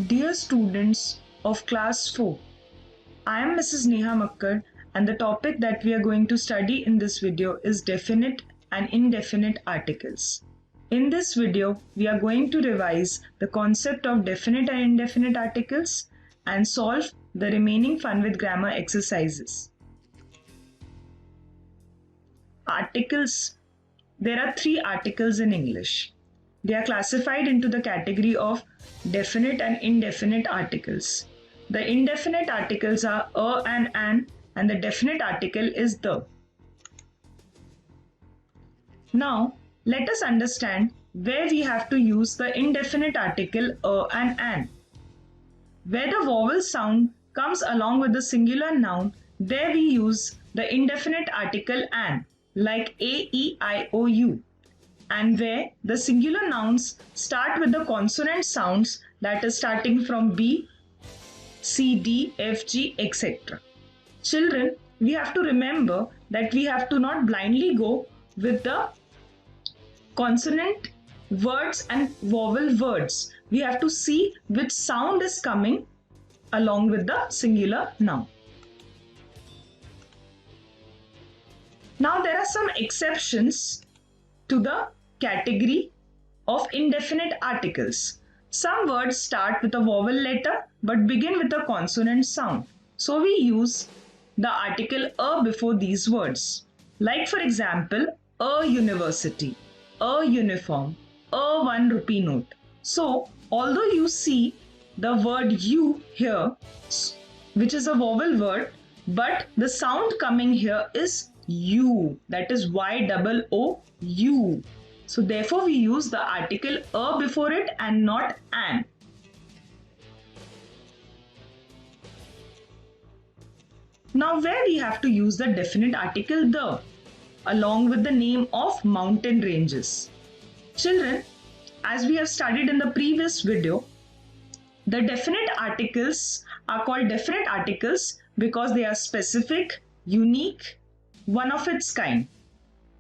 Dear students of class 4, I am Mrs. Neha Makkar and the topic that we are going to study in this video is definite and indefinite articles. In this video, we are going to revise the concept of definite and indefinite articles and solve the remaining fun with grammar exercises. Articles. There are three articles in English. They are classified into the category of definite and indefinite articles. The indefinite articles are a and an, and the definite article is the. Now, let us understand where we have to use the indefinite article a and an. Where the vowel sound comes along with the singular noun, there we use the indefinite article an, like a, e, I, o, u. And where the singular nouns start with the consonant sounds, that is starting from B, C, D, F, G, etc. Children, we have to remember that we have to not blindly go with the consonant words and vowel words. We have to see which sound is coming along with the singular noun. Now there are some exceptions to the category of indefinite articles. Some words start with a vowel letter but begin with a consonant sound. So we use the article a before these words. Like for example, a university, a uniform, a 1 rupee note. So although you see the word you here, which is a vowel word, but the sound coming here is you, that is Y-O-O-U. So therefore we use the article a before it and not an. Now where we have to use the definite article the, along with the name of mountain ranges. Children, as we have studied in the previous video, the definite articles are called definite articles because they are specific, unique, one of its kind.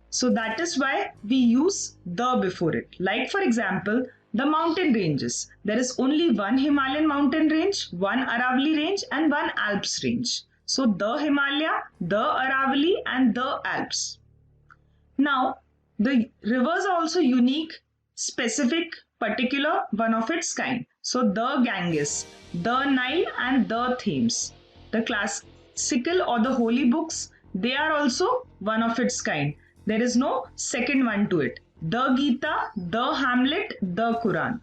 So that is why we use the before it. Like for example, the mountain ranges. There is only one Himalayan mountain range, one Aravalli range and one Alps range. So the Himalaya, the Aravalli and the Alps. Now the rivers are also unique, specific, particular, one of its kind. So the Ganges, the Nile and the Thames. The classical or the holy books, they are also one of its kind. There is no second one to it. The Gita, the Hamlet, the Quran.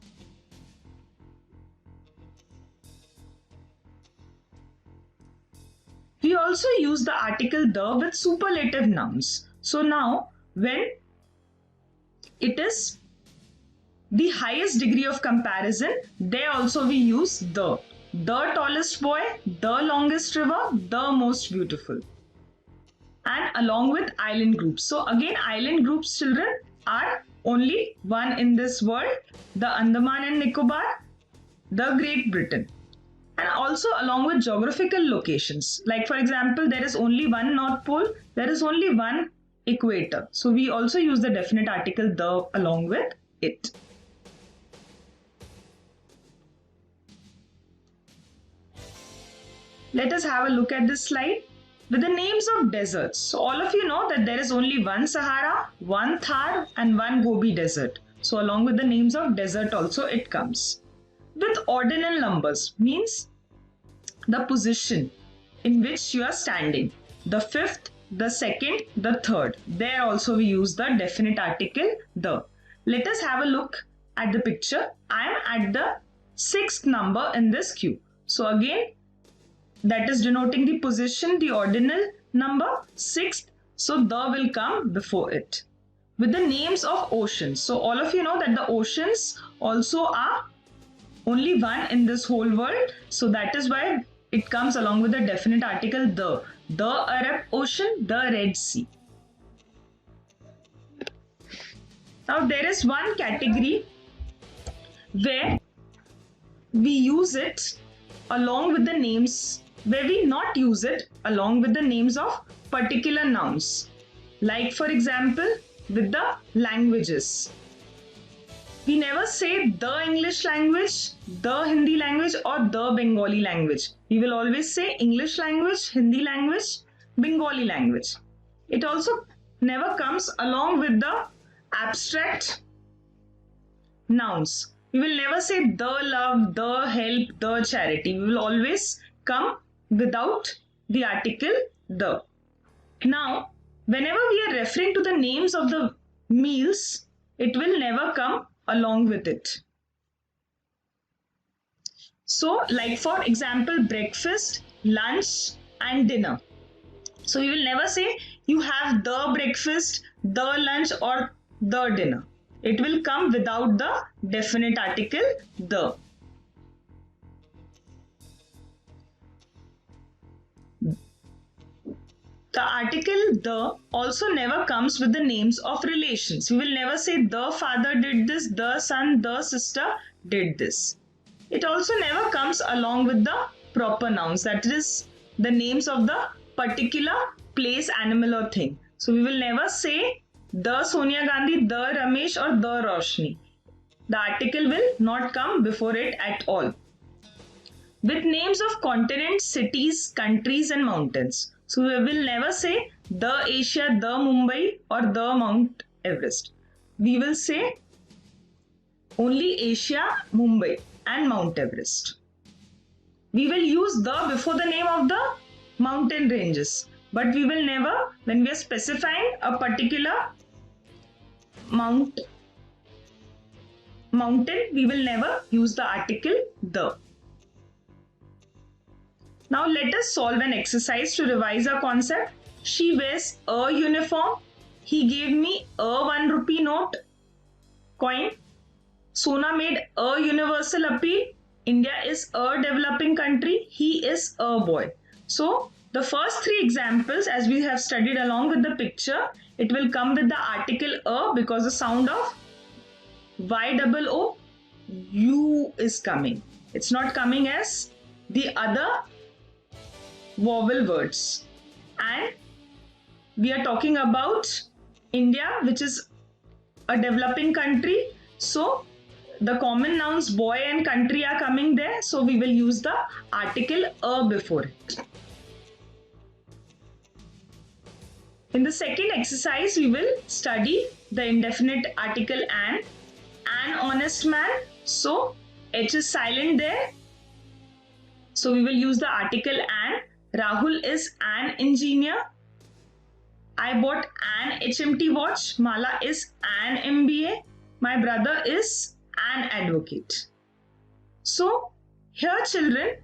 We also use the article the with superlative nouns. So now when it is the highest degree of comparison, there also we use the. The tallest boy, the longest river, the most beautiful. And along with island groups. So again, island groups, children, are only one in this world, the Andaman and Nicobar, the Great Britain. And also along with geographical locations. Like for example, there is only one North Pole, there is only one equator. So we also use the definite article the along with it. Let us have a look at this slide. With the names of deserts. So all of you know that there is only one Sahara, one Thar and one Gobi desert. So along with the names of desert also it comes. With ordinal numbers means the position in which you are standing. The fifth, the second, the third. There also we use the definite article the. Let us have a look at the picture. I am at the sixth number in this queue. So again, that is denoting the position, the ordinal number, sixth. So the will come before it. With the names of oceans. So all of you know that the oceans also are only one in this whole world. So that is why it comes along with the definite article the. The Arab Ocean, the Red Sea. Now there is one category where we use it along with the names, where we not use it along with the names of particular nouns. Like for example, with the languages. We never say the English language, the Hindi language, or the Bengali language. We will always say English language, Hindi language, Bengali language. It also never comes along with the abstract nouns. We will never say the love, the help, the charity. We will always come without the article the. Now, whenever we are referring to the names of the meals, it will never come along with it. So, like for example, breakfast, lunch, and dinner. So, you will never say you have the breakfast, the lunch, or the dinner. It will come without the definite article the. The article the also never comes with the names of relations. We will never say the father did this, the son, the sister did this. It also never comes along with the proper nouns, that is the names of the particular place, animal, or thing. So we will never say the Sonia Gandhi, the Ramesh, or the Roshni. The article will not come before it at all. With names of continents, cities, countries, and mountains. So we will never say the Asia, the Mumbai, or the Mount Everest. We will say only Asia, Mumbai, and Mount Everest. We will use the before the name of the mountain ranges, but we will never, when we are specifying a particular mountain, we will never use the article the. Now let us solve an exercise to revise our concept. She wears a uniform. He gave me a 1 rupee note coin. Sona made a universal appeal. India is a developing country. He is a boy. So the first three examples, as we have studied along with the picture, it will come with the article a because the sound of Y-O-O, U is coming. It's not coming as the other vowel words. And we are talking about India, which is a developing country. So the common nouns boy and country are coming there. So we will use the article a before it. In the second exercise, we will study the indefinite article an honest man. So H is silent there. So we will use the article an. Rahul is an engineer. I bought an HMT watch. Mala is an MBA. My brother is an advocate. So here children,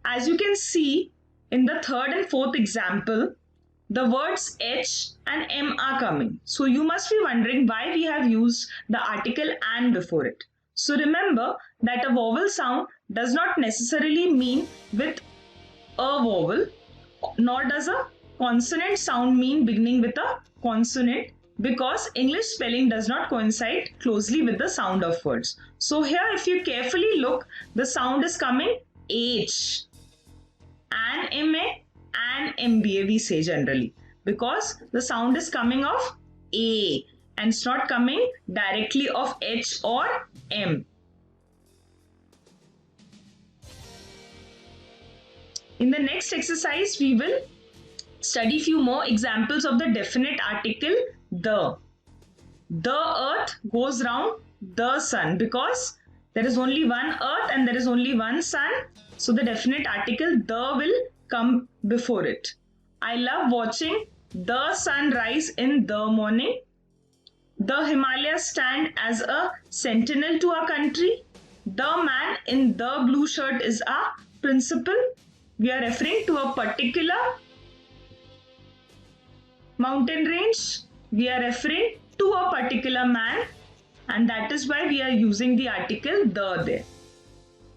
as you can see in the third and fourth example, the words H and M are coming. So you must be wondering why we have used the article an before it. So remember that a vowel sound does not necessarily mean with a vowel, nor does a consonant sound mean beginning with a consonant, because English spelling does not coincide closely with the sound of words. So here if you carefully look, the sound is coming H. An MA, an MBA we say generally, because the sound is coming of A and it's not coming directly of H or M. In the next exercise, we will study few more examples of the definite article the. The earth goes round the sun because there is only one earth and there is only one sun. So the definite article the will come before it. I love watching the sun rise in the morning. The Himalayas stand as a sentinel to our country. The man in the blue shirt is our principal. We are referring to a particular mountain range. We are referring to a particular man, and that is why we are using the article the there.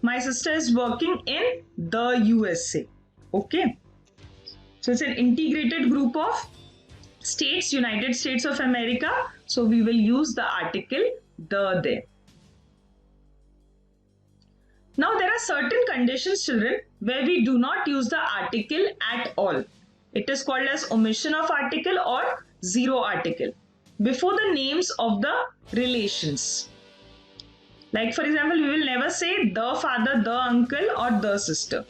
My sister is working in the USA. Okay. So it's an integrated group of states, United States of America. So we will use the article the there. Now there are certain conditions, children, where we do not use the article at all. It is called as omission of article or zero article before the names of the relations. Like for example, we will never say the father, the uncle, or the sister.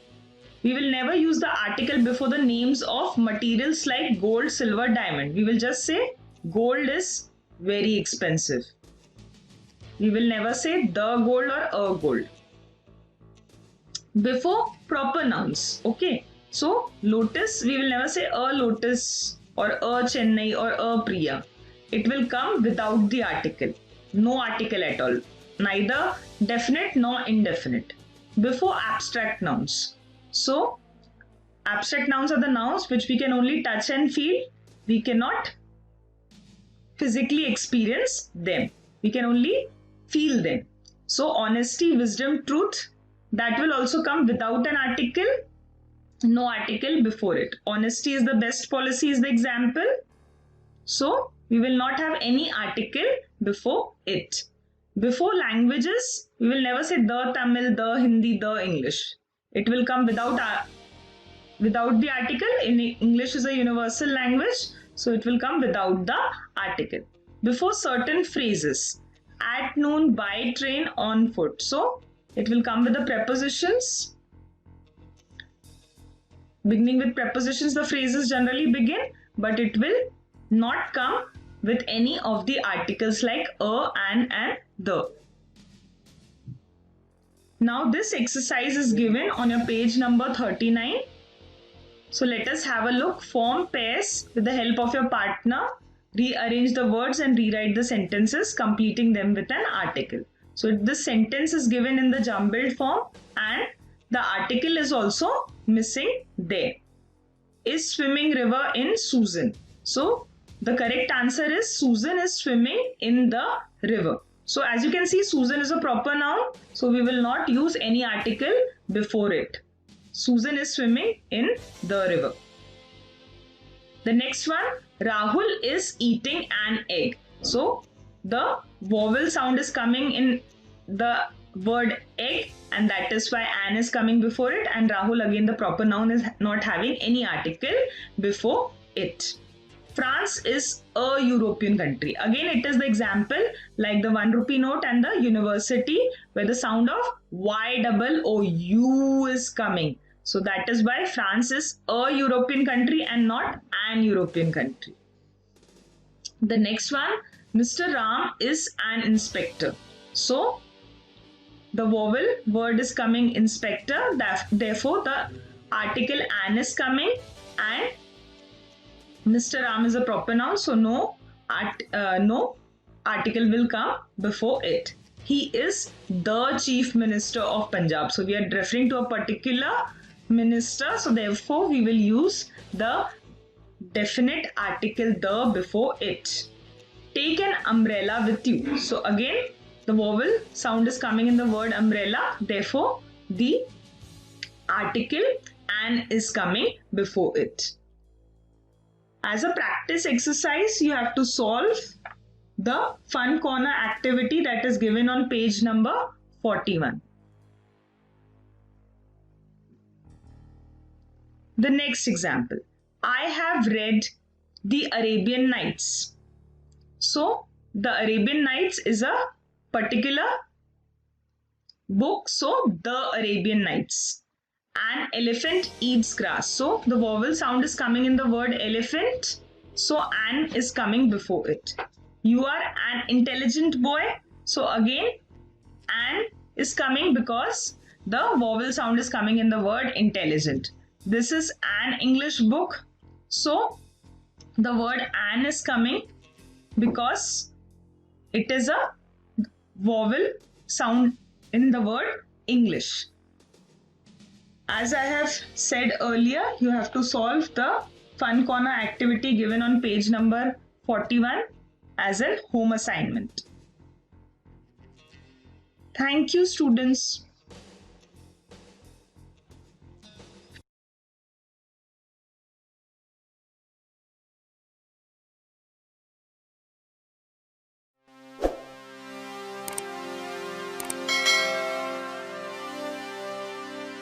We will never use the article before the names of materials like gold, silver, diamond. We will just say gold is very expensive. We will never say the gold or a gold. Before proper nouns, okay? So lotus, we will never say a lotus or a Chennai or a Priya. It will come without the article. No article at all. Neither definite nor indefinite. Before abstract nouns. So abstract nouns are the nouns which we can only touch and feel. We cannot physically experience them. We can only feel them. So honesty, wisdom, truth, that will also come without an article. No article before it. Honesty is the best policy is the example. So we will not have any article before it. Before languages, we will never say the Tamil, the Hindi, the English. It will come without the article. In English is a universal language, so it will come without the article. Before certain phrases, at noon, by train, on foot. So it will come with the prepositions. Beginning with prepositions, the phrases generally begin, but it will not come with any of the articles like a, an, and the. Now this exercise is given on your page number 39. So let us have a look. Form pairs with the help of your partner. Rearrange the words and rewrite the sentences, completing them with an article. So this sentence is given in the jumbled form and the article is also missing there. Is swimming river in Susan? So the correct answer is Susan is swimming in the river. So as you can see, Susan is a proper noun. So we will not use any article before it. Susan is swimming in the river. The next one, Rahul is eating an egg. So the vowel sound is coming in the word egg and that is why an is coming before it, and Rahul, again the proper noun, is not having any article before it. France is a European country. Again, it is the example like the 1 rupee note and the university where the sound of Y-O-U is coming. So that is why France is a European country and not an European country. The next one, Mr. Ram is an inspector. So the vowel word is coming inspector, therefore the article an is coming, and Mr. Ram is a proper noun, so no article will come before it. He is the Chief Minister of Punjab. So we are referring to a particular minister, so therefore we will use the definite article the before it. Take an umbrella with you. So again, the vowel sound is coming in the word umbrella, therefore the article an is coming before it. As a practice exercise, you have to solve the fun corner activity that is given on page number 41. The next example, I have read the Arabian Nights. So the Arabian Nights is a particular book, so the Arabian Nights. An elephant eats grass. So the vowel sound is coming in the word elephant, so an is coming before it. You are an intelligent boy. So again, an is coming because the vowel sound is coming in the word intelligent. This is an English book. So the word an is coming because it is a vowel sound in the word English. As I have said earlier, you have to solve the fun corner activity given on page number 41 as a home assignment. Thank you, students.